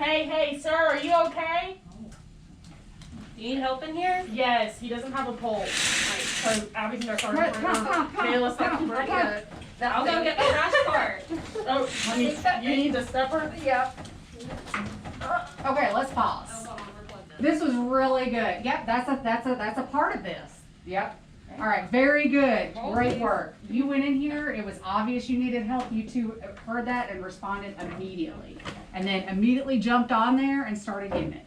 Hey, sir, are you okay? Do you need help in here? Yes, he doesn't have a pulse. So Abby's our sergeant. Kayla's not pretty good. I'll go get the crash cart. Oh, you need the stepper? Yep. Okay, let's pause. This was really good. Yep, that's a part of this. Yep. All right, very good. Great work. You went in here, it was obvious you needed help. You two heard that and responded immediately. And then immediately jumped on there and started getting it.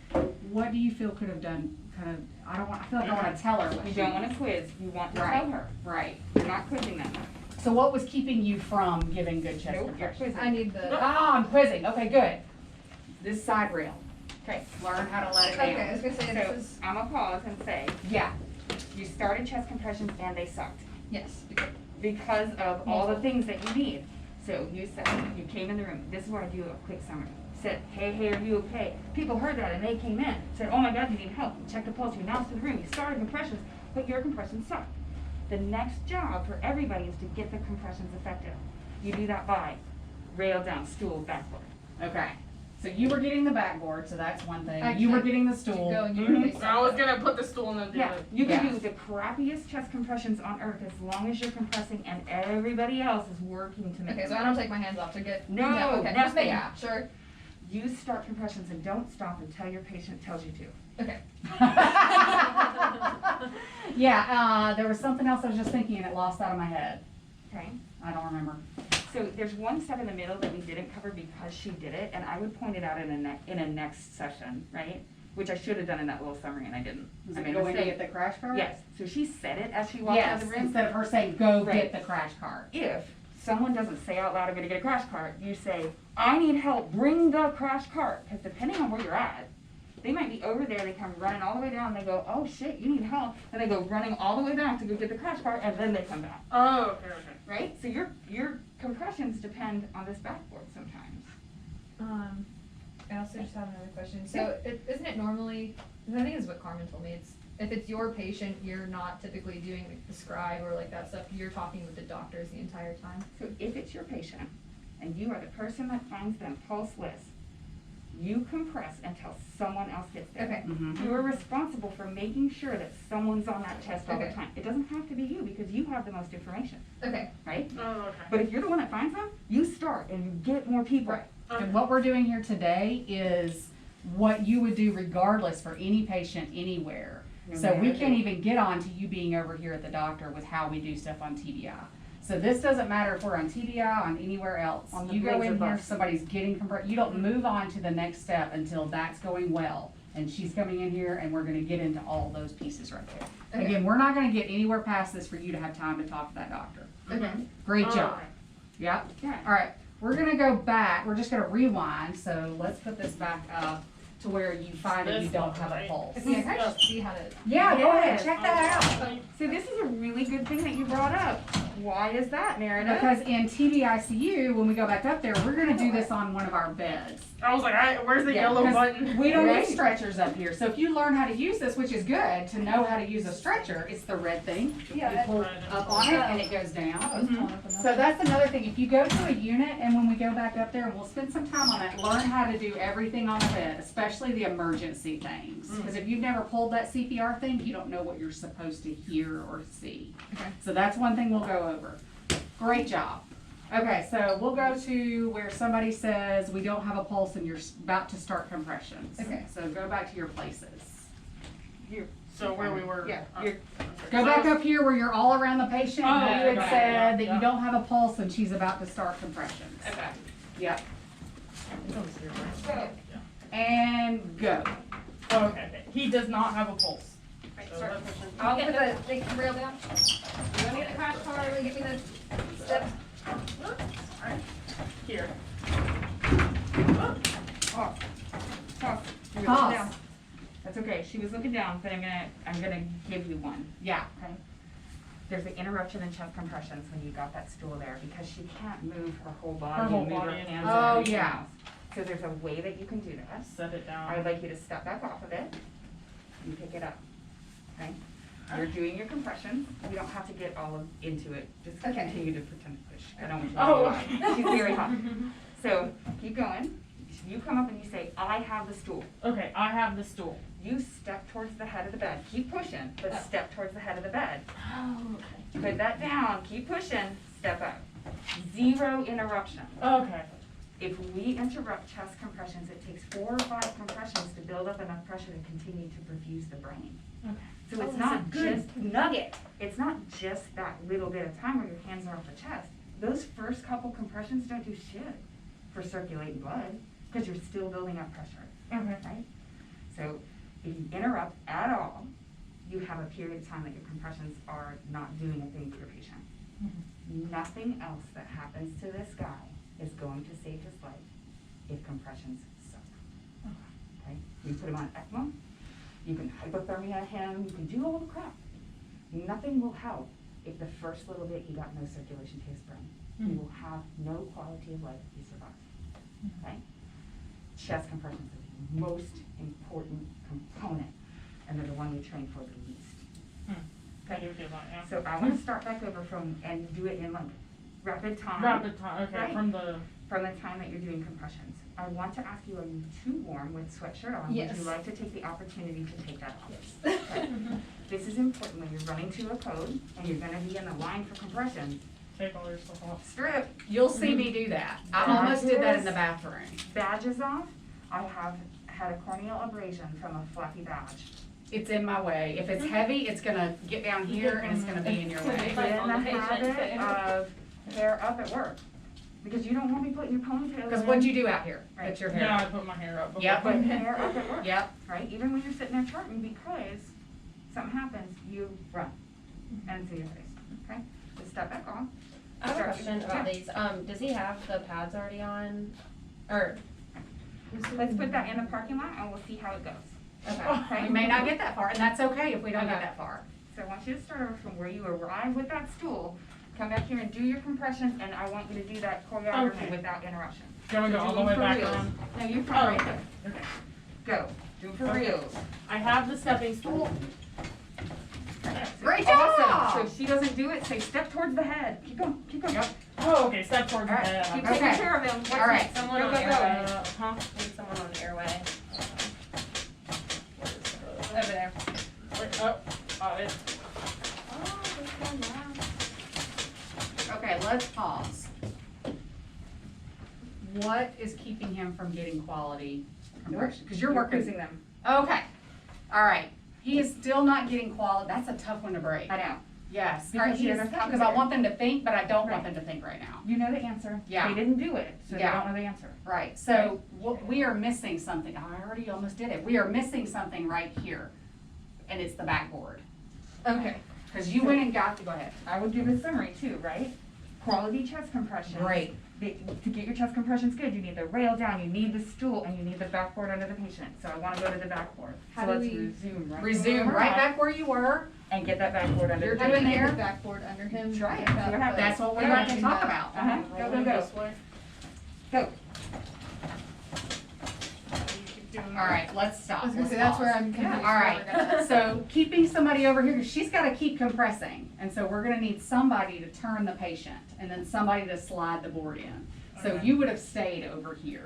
What do you feel could have done kind of, I feel like I want to tell her. You don't want to quiz, you want to tell her. Right. You're not quizzing them. So what was keeping you from giving good chest Nope, you're compressions? quizzing. I need the. I'm quizzing. Okay, good. This side rail. Okay. Learn how to let it down. Okay, I was gonna say this So, is. I'm gonna pause and say, Yeah. you started chest compressions and they sucked. Yes. Because of all the things that you need. So you said, you came in the room, this is where I do a quick summary. Said, hey, are you okay? People heard that and they came in. Said, oh my God, you need help. Checked the pulse, you announced to the room, you started compressions, but your compressions sucked. The next job for everybody is to get the compressions effective. You do that by rail down, stool, backboard. Okay. So you were getting the backboard, so that's one thing. I You were can't getting the stool. Go and you face I was gonna put the stool in the Yeah, you can Yeah. do the crappiest chest compressions on earth as long as you're compressing and everybody else is working to make Okay, them so I don't take my hands off to get. No, okay, no, just making yeah. sure. You start compressions and don't stop until your patient tells you to. Okay. Yeah, there was something else I was just thinking and it lost out of my head. Okay? I don't remember. So there's one step in the middle that we didn't cover because she did it, and I would point it out in a next session, right? Which I should have done in that little summary and I didn't. Was I it made a going to mistake. get the crash cart? Yes, so she said it as she walked out Yes, of the room. instead of her saying, go Right. get the crash cart. If someone doesn't say out loud, I'm gonna get a crash cart, you say, I need help, bring the crash cart. Because depending on where you're at, they might be over there, they come running all the way down, they go, oh shit, you need help. And they go running all the way back to go get the crash cart, and then they come back. Oh, okay. Right? So your compressions depend on this backboard sometimes. I also just have another question. So isn't it normally, I think it's what Carmen told me, if it's your patient, you're not typically doing like the scribe or like that stuff, you're talking with the doctors the entire time? So if it's your patient, and you are the person that finds them pulseless, you compress until someone else gets there. Okay. Mhm. You are responsible for making sure that someone's on that chest all the Okay. time. It doesn't have to be you because you have the most information, Okay. right? Oh, okay. But if you're the one that finds them, you start and you get more people. Right. And what we're doing here today is what you would do regardless for any patient anywhere. No So we matter can't who. even get on to you being over here at the doctor with how we do stuff on TBI. So this doesn't matter if we're on TBI, on anywhere else. On the You go laser in here, bus. somebody's getting you don't move on to the next step until that's going well. And she's coming in here and we're gonna get into all those pieces right there. Okay. Again, we're not gonna get anywhere past this for you to have time to talk to that doctor. Okay. Great Oh, job. okay. Yep. Yeah. All right, we're gonna go back, we're just gonna rewind, so let's put this back up to where you find that you This don't one, have a right? pulse. Okay, I kind of see how to. Yeah, go ahead, Yes. check that out. So this is a really good thing that you brought up. Why is that, Meredith? Because in TBICU, when we go back up there, we're gonna do this on one of our beds. I was like, where's the Yeah, yellow 'Cause button? we don't Right. use stretchers up here, so if you learn how to use this, which is good, to know how to use a stretcher, it's the red thing. Yeah, You pull up on it and it goes down. Mm-hmm. So that's another thing, if you go to a unit and when we go back up there, and we'll spend some time on it, learn how to do everything on the bed, especially the emergency things. Because if you've never pulled that CPR thing, you don't know what you're supposed to hear or see. Okay. So that's one thing we'll go over. Great job. Okay, so we'll go to where somebody says we don't have a pulse and you're about to start compressions. Okay. So go back to your places. You're, So where we were. Yeah, oh, you're- Go back up here where you're all around the patient. Oh, and you had okay. said that Yeah. you don't have a pulse and she's about to start compressions. Okay. Yep. Okay. And go. Oh, okay. He does not have a pulse. Right, So start. let's- I'll get the rail down. You want me to get the crash cart or give me the steps? Alright. Here. Pause. Pause. You're looking Pause. down. That's okay. She was looking down, but I'm gonna give you one. Yeah. Okay. There's an interruption in chest compressions when you got that stool there because she can't move her whole body Her whole and move her body. hands Oh, and everything yeah. else. So there's a way that you can do this. Set it down. I would like you to step back off of it and pick it up. Okay? You're doing your compressions. You don't have to get all into it. Just Okay. continue to pretend to push. I don't want you to Oh. lie. She's very hot. So keep going. You come up and you say, I have the stool. Okay, I have the stool. You step towards the head of the bed. Keep pushing, but Oh. step towards the head of the bed. Oh, okay. Put that down, keep pushing, step up. 0 interruption. Okay. If we interrupt chest compressions, it takes 4 or 5 compressions to build up enough pressure to continue to perfuse the brain. Okay. So it's Oh, not that's a good just nugget. It's not just that little bit of time where your hands are off the chest. Those first couple compressions don't do shit for circulating blood because you're still building up pressure, Okay. right? So if you interrupt at all, you have a period of time that your compressions are not doing a thing for your patient. Nothing else that happens to this guy is going to save his life if compressions suck. Okay? You put him on ECMO, you can hypothermia him, you can do all the crap. Nothing will help if the first little bit you got no circulation to his brain. He will have no quality of life if he survives. Okay? Chest compressions are the most important component, and they're the one we train for the least. Okay, you do that, yeah. So I want to start back over from and do it in like rapid time. Rapid time, okay, Right. from the, From the time that you're doing compressions. I want to ask you, are you too warm with sweatshirt on? Yes. Would you like to take the opportunity to take that off? Okay. This is important when you're running to a code and you're gonna be in the line for compressions. take all your stuff off. Strip, You'll see me do that. I almost did that in the bathroom. badges off. I have had a corneal abrasion from a flappy badge. It's in my way. If it's heavy, it's gonna get down here and it's gonna be in your way. Get in on the the patient, habit too. of hair up at work. Because you don't want me putting your ponytail in. Because what'd you do out here? Right. Put your Yeah, I hair. put my hair up. Yep. Put hair up at work. Yep. Right? Even when you're sitting there charting, because something happens, you run. And it's in your face. Okay? Just step back off. I have a Start- question about yeah. these. Does he have the pads already on? Or, Let's put that in the parking lot and we'll see how it goes. okay. We may not get that far, and that's okay if we don't get Okay. that far. So I want you to start over from where you arrived with that stool. Come back here and do your compressions, and I want you to do that choreography Okay. without interruption. Do you want me to go all the way For back reals. on? No, you're Oh, fine right okay. there. Okay. Go. Do it for Okay. reals. I have the stepping stool. Great Awesome. job! So if she doesn't do it, say step towards the head. Keep going. Keep going. Yep. Oh, okay, step towards All the right. head. Keep Okay. taking Okay. care of him. What's All right. next? Someone Go, on go, the go. airway. Huh? Need someone on the airway. Over Over there. Wait, oh, got it. Okay, let's pause. What is keeping him from getting quality compression? Because you're working. quizzing them. Okay, all right. He is still not getting quality. That's a tough one to break. I know. Yes, Because he doesn't because think I it. want them to think, but I don't want Right. them to think right now. You know the answer. Yeah. They didn't do it, so Yeah. they don't know the answer. Right, so we are missing something. I already almost did it. We are missing something right here, and it's the backboard. Okay. Because you went and got, go ahead. I would give a summary too, right? Quality chest compression. Great. To get your chest compressions good, you need the rail down, you need the stool, and you need the backboard under the patient. So I wanna go to the backboard. How So do let's we- resume right Resume where right we're at back where you were. and get that backboard under You're the doing patient. there. The backboard under him. That's right. about See what happens. That's what we Yeah. want to talk about. Uh-huh. Go, go, go. This way. Go. All right, let's stop. I was gonna Let's say, that's pause. where I'm confused. All right, where we're gonna- so keeping somebody over here, because she's got to keep compressing. And so we're going to need somebody to turn the patient and then somebody to slide the board in. So Okay. you would have stayed over here.